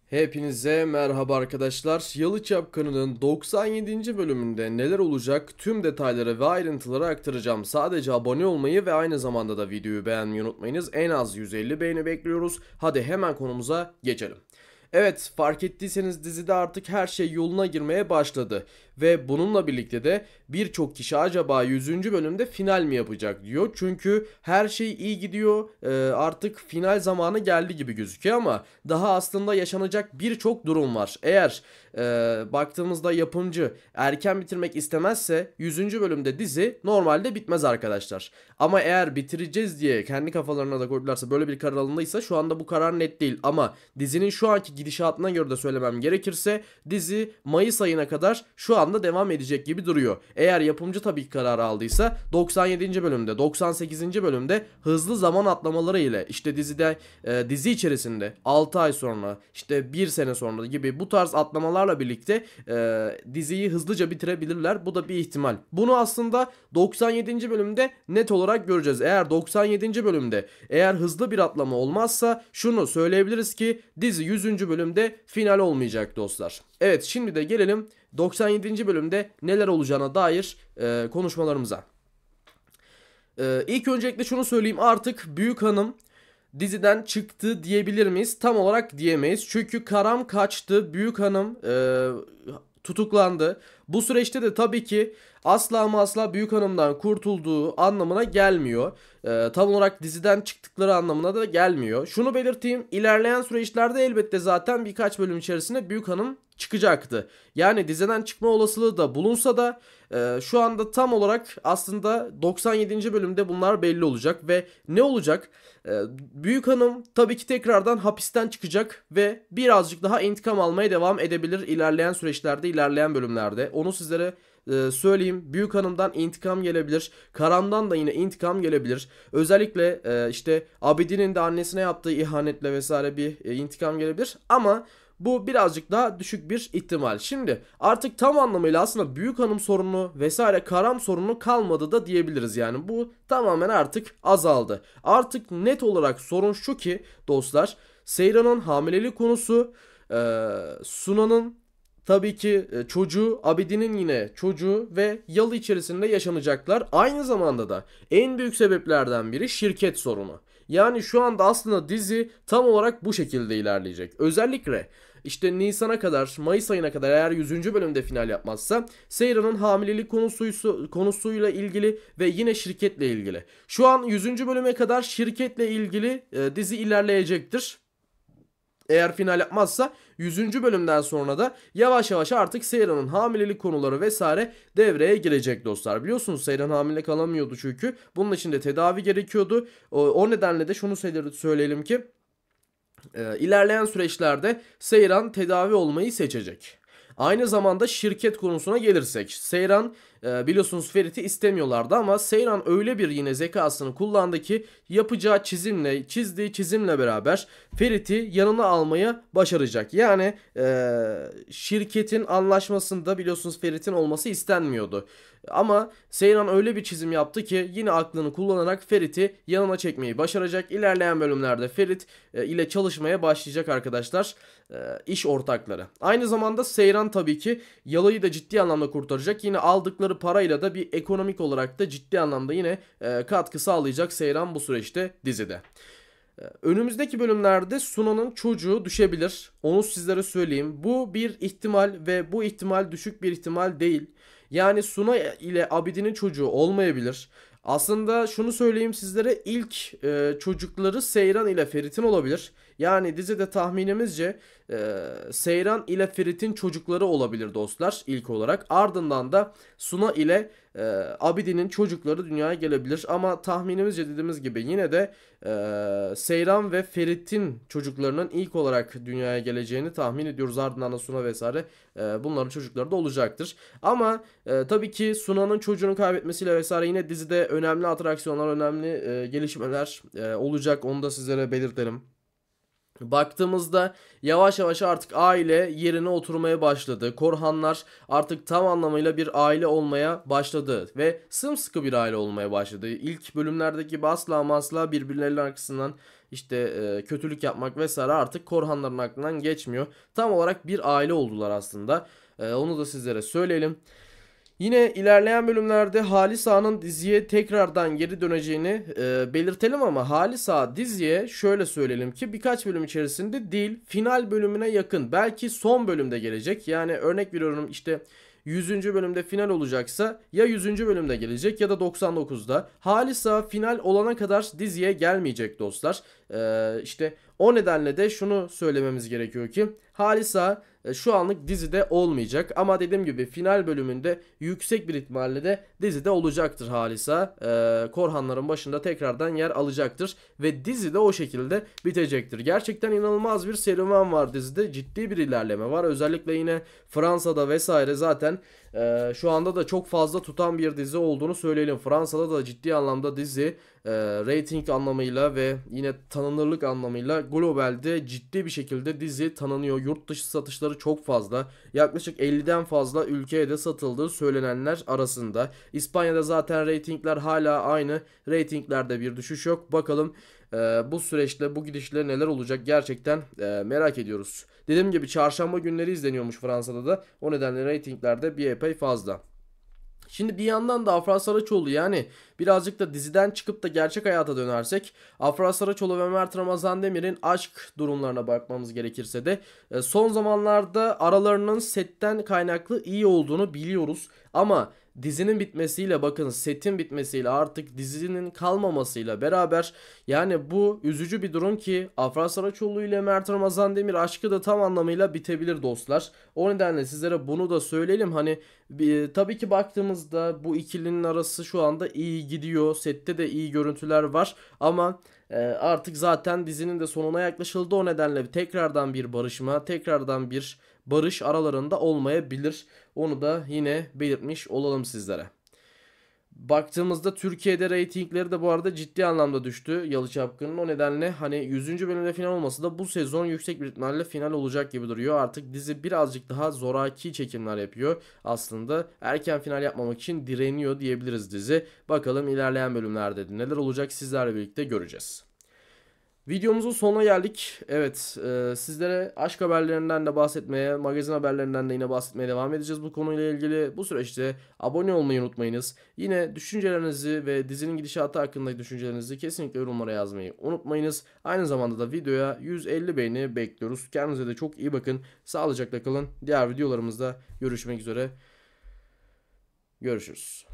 Hepinize merhaba arkadaşlar. Yalı Çapkını'nın 97. bölümünde neler olacak tüm detayları ve ayrıntıları aktaracağım. Sadece abone olmayı ve aynı zamanda da videoyu beğenmeyi unutmayınız. En az 150 beğeni bekliyoruz. Hadi hemen konumuza geçelim. Evet, fark ettiyseniz dizide artık her şey yoluna girmeye başladı. Ve bununla birlikte de birçok kişi acaba 100. bölümde final mi yapacak diyor. Çünkü her şey iyi gidiyor. Artık final zamanı geldi gibi gözüküyor ama daha aslında yaşanacak birçok durum var. Eğer baktığımızda yapımcı erken bitirmek istemezse 100. bölümde dizi normalde bitmez arkadaşlar. Ama eğer bitireceğiz diye kendi kafalarına da koydularsa, böyle bir karar alındıysa, şu anda bu karar net değil. Ama dizinin şu anki gidişatına göre de söylemem gerekirse dizi Mayıs ayına kadar şu anda devam edecek gibi duruyor. Eğer yapımcı tabii ki kararı aldıysa 97. bölümde, 98. bölümde hızlı zaman atlamaları ile işte dizi içerisinde 6 ay sonra, işte 1 sene sonra gibi bu tarz atlamalarla birlikte diziyi hızlıca bitirebilirler. Bu da bir ihtimal. Bunu aslında 97. bölümde net olarak göreceğiz. Eğer 97. bölümde hızlı bir atlama olmazsa şunu söyleyebiliriz ki dizi 100. bölümde final olmayacak dostlar. Evet, şimdi de gelelim 97. bölümde neler olacağına dair konuşmalarımıza. İlk öncelikle şunu söyleyeyim, artık Büyük Hanım diziden çıktı diyebilir miyiz? Tam olarak diyemeyiz. Çünkü Karam kaçtı. Büyük Hanım tutuklandı. Bu süreçte de tabii ki asla ama asla Büyük Hanım'dan kurtulduğu anlamına gelmiyor. Tam olarak diziden çıktıkları anlamına da gelmiyor. Şunu belirteyim. İlerleyen süreçlerde elbette zaten birkaç bölüm içerisinde Büyük Hanım çıkacaktı. Yani diziden çıkma olasılığı da bulunsa da şu anda tam olarak aslında 97. bölümde bunlar belli olacak ve ne olacak? Büyük Hanım tabii ki tekrardan hapisten çıkacak ve birazcık daha intikam almaya devam edebilir ilerleyen süreçlerde, ilerleyen bölümlerde. Onu sizlere söyleyeyim. Büyük Hanım'dan intikam gelebilir. Karam'dan da yine intikam gelebilir. Özellikle işte Abidin'in de annesine yaptığı ihanetle vesaire bir intikam gelebilir. Ama bu birazcık daha düşük bir ihtimal. Şimdi artık tam anlamıyla aslında Büyük Hanım sorunu vesaire, Karam sorunu kalmadı da diyebiliriz. Yani bu tamamen artık azaldı. Artık net olarak sorun şu ki dostlar, Seyran'ın hamilelik konusu, Sunan'ın tabii ki çocuğu, Abidin'in yine çocuğu ve Yalı içerisinde yaşanacaklar. Aynı zamanda da en büyük sebeplerden biri şirket sorunu. Yani şu anda aslında dizi tam olarak bu şekilde ilerleyecek. Özellikle işte Nisan'a kadar, Mayıs ayına kadar eğer 100. bölümde final yapmazsa Seyran'ın hamilelik konusuyla ilgili ve yine şirketle ilgili. Şu an 100. bölüme kadar şirketle ilgili dizi ilerleyecektir. Eğer final yapmazsa 100. bölümden sonra da yavaş yavaş artık Seyran'ın hamilelik konuları vesaire devreye girecek dostlar. Biliyorsunuz Seyran hamile kalamıyordu çünkü. Bunun için de tedavi gerekiyordu. O nedenle de şunu söyleyelim ki ilerleyen süreçlerde Seyran tedavi olmayı seçecek. Aynı zamanda şirket konusuna gelirsek, Seyran biliyorsunuz Ferit'i istemiyorlardı ama Seyran öyle bir yine zekasını kullandı ki yapacağı çizdiği çizimle beraber Ferit'i yanına almaya başaracak. Yani şirketin anlaşmasında biliyorsunuz Ferit'in olması istenmiyordu. Ama Seyran öyle bir çizim yaptı ki yine aklını kullanarak Ferit'i yanına çekmeyi başaracak. İlerleyen bölümlerde Ferit ile çalışmaya başlayacak arkadaşlar, iş ortakları. Aynı zamanda Seyran tabii ki Yalı'yı da ciddi anlamda kurtaracak. Yine aldıkları parayla da bir ekonomik olarak da ciddi anlamda yine katkı sağlayacak Seyran bu süreçte dizide. Önümüzdeki bölümlerde Sunan'ın çocuğu düşebilir. Onu sizlere söyleyeyim. Bu bir ihtimal ve bu ihtimal düşük bir ihtimal değil. Yani Suna ile Abidin'in çocuğu olmayabilir. Aslında şunu söyleyeyim sizlere, ilk çocukları Seyran ile Ferit'in olabilir. Yani dizide tahminimizce Seyran ile Ferit'in çocukları olabilir dostlar ilk olarak. Ardından da Suna ile Abidin'in çocukları dünyaya gelebilir. Ama tahminimizce dediğimiz gibi yine de Seyran ve Ferit'in çocuklarının ilk olarak dünyaya geleceğini tahmin ediyoruz. Ardından da Suna vesaire bunların çocukları da olacaktır. Ama tabii ki Suna'nın çocuğunu kaybetmesiyle vesaire yine dizide önemli atraksiyonlar, önemli gelişmeler olacak. Onu da sizlere belirtelim. Baktığımızda yavaş yavaş artık aile yerine oturmaya başladı. Korhanlar artık tam anlamıyla bir aile olmaya başladı ve sımsıkı bir aile olmaya başladı. İlk bölümlerdeki gibi asla ama asla birbirlerinin arkasından işte kötülük yapmak vesaire artık Korhanların aklından geçmiyor. Tam olarak bir aile oldular aslında. Onu da sizlere söyleyelim. Yine ilerleyen bölümlerde Halis Ağa'nın diziye tekrardan geri döneceğini belirtelim ama Halis Ağa diziye şöyle söyleyelim ki birkaç bölüm içerisinde değil, final bölümüne yakın, belki son bölümde gelecek. Yani örnek veriyorum, işte 100. bölümde final olacaksa ya 100. bölümde gelecek ya da 99'da. Halis Ağa final olana kadar diziye gelmeyecek dostlar. İşte o nedenle de şunu söylememiz gerekiyor ki Halis Ağa şu anlık dizide olmayacak ama dediğim gibi final bölümünde yüksek bir ihtimalle de dizide olacaktır Halis Ağa. Korhanların başında tekrardan yer alacaktır ve dizi de o şekilde bitecektir. Gerçekten inanılmaz bir serüven var dizide, ciddi bir ilerleme var. Özellikle yine Fransa'da vesaire zaten şu anda da çok fazla tutan bir dizi olduğunu söyleyelim. Fransa'da da ciddi anlamda dizi rating anlamıyla ve yine tanınırlık anlamıyla globalde ciddi bir şekilde dizi tanınıyor. Yurt dışı satışları çok fazla. Yaklaşık 50'den fazla ülkeye de satıldığı söylenenler arasında. İspanya'da zaten ratingler hala aynı. Ratinglerde bir düşüş yok. Bakalım bu süreçte, bu gidişle neler olacak gerçekten merak ediyoruz. Dediğim gibi çarşamba günleri izleniyormuş Fransa'da da. O nedenle ratinglerde bir epey fazla. Şimdi bir yandan da Afra Saraçoğlu, yani birazcık da diziden çıkıp da gerçek hayata dönersek Afra Saraçoğlu ve Mert Ramazan Demir'in aşk durumlarına bakmamız gerekirse de son zamanlarda aralarının setten kaynaklı iyi olduğunu biliyoruz. Ama dizinin bitmesiyle, bakın setin bitmesiyle, artık dizinin kalmamasıyla beraber yani bu üzücü bir durum ki Afra Saraçoğlu ile Mert Ramazan Demir aşkı da tam anlamıyla bitebilir dostlar. O nedenle sizlere bunu da söyleyelim. Hani tabii ki baktığımızda bu ikilinin arası şu anda iyi gidiyor. Sette de iyi görüntüler var ama artık zaten dizinin de sonuna yaklaşıldı. O nedenle tekrardan bir barışma, tekrardan bir barış aralarında olmayabilir. Onu da yine belirtmiş olalım sizlere. Baktığımızda Türkiye'de reytingleri de bu arada ciddi anlamda düştü Yalı Çapkın'ın. O nedenle hani 100. bölümde final olması da bu sezon yüksek bir ihtimalle final olacak gibi duruyor. Artık dizi birazcık daha zoraki çekimler yapıyor. Aslında erken final yapmamak için direniyor diyebiliriz dizi. Bakalım ilerleyen bölümlerde neler olacak, sizlerle birlikte göreceğiz. Videomuzun sonuna geldik. Evet, sizlere aşk haberlerinden de bahsetmeye, magazin haberlerinden de yine bahsetmeye devam edeceğiz bu konuyla ilgili. Bu süreçte abone olmayı unutmayınız. Yine düşüncelerinizi ve dizinin gidişatı hakkındaki düşüncelerinizi kesinlikle yorumlara yazmayı unutmayınız. Aynı zamanda da videoya 150 beğeni bekliyoruz. Kendinize de çok iyi bakın. Sağlıcakla kalın. Diğer videolarımızda görüşmek üzere. Görüşürüz.